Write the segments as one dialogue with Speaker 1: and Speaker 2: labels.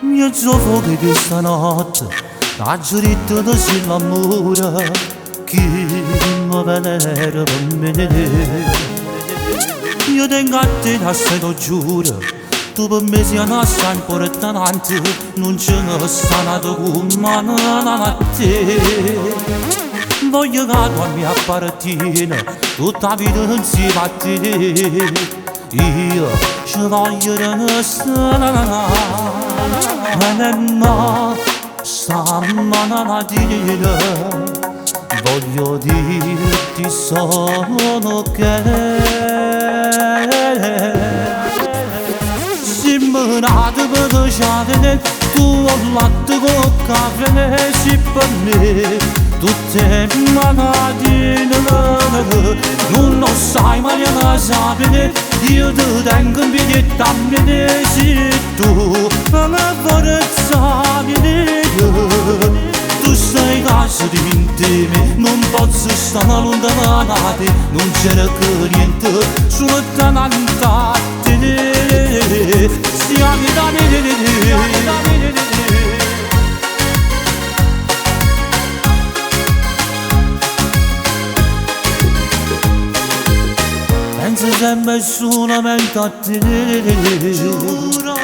Speaker 1: mio fuoco di stanotte, ha giurito di sì l'amore, chi mi vedere per me. Io tengo a te da se lo giuro, tu per me sei una assai importante, non ce ne sta nato come a te. Voglio che la mia appartiene, tutta la vita insieme a te. Io ci voglio restare, ma stamattina voglio dirti solo che simmerate per piacere, tu ho latte con caffè, sì per me tutte malattie non lo sai ma ne sapete, io ti tengo in piedi también se tu me forzami tu sei casa di me, non posso stare lontano da te, non c'era che niente, solo tanto siamo da me. Penso sempre solamente a te, giuro,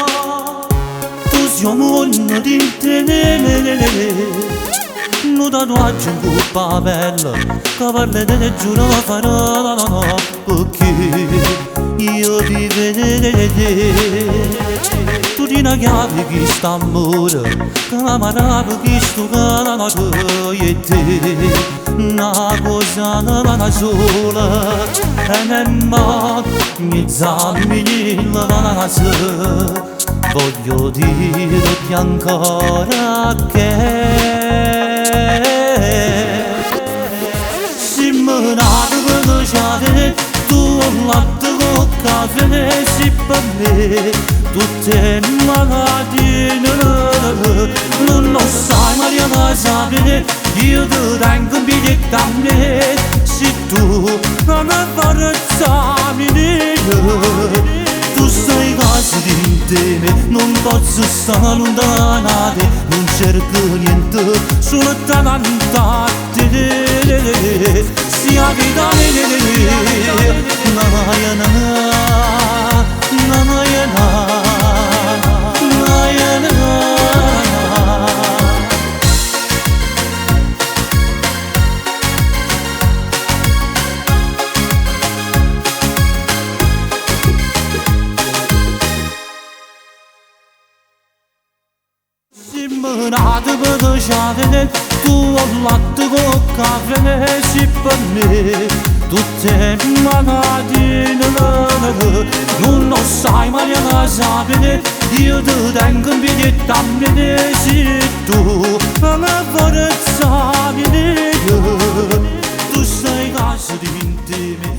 Speaker 1: tu siamo uno di te, un tatuaggio in coppa bella, che parla te giuro farò, perché io ti vedo, tu ti una chiave che sta amore, che amarava che sto canato e te. Una cosa non sola e nemmeno mi zammi la casa, voglio dirti ancora che se me ne piacere, tu ho latte con caffè, sì per me tutte malattie non lo sai ma ne sapete, io ti tengo in piedi da me, se tu non mi forzami tu sei casa di te, non posso stare lontano da te, non cerco niente, solo tanto a te, sia vita simmerate per piacere, tu ho latte con caffè, sì per me tutte malattie non lo sai ma ne sapete, io ti tengo in piedi también se tu me forzami tu sei casa di me.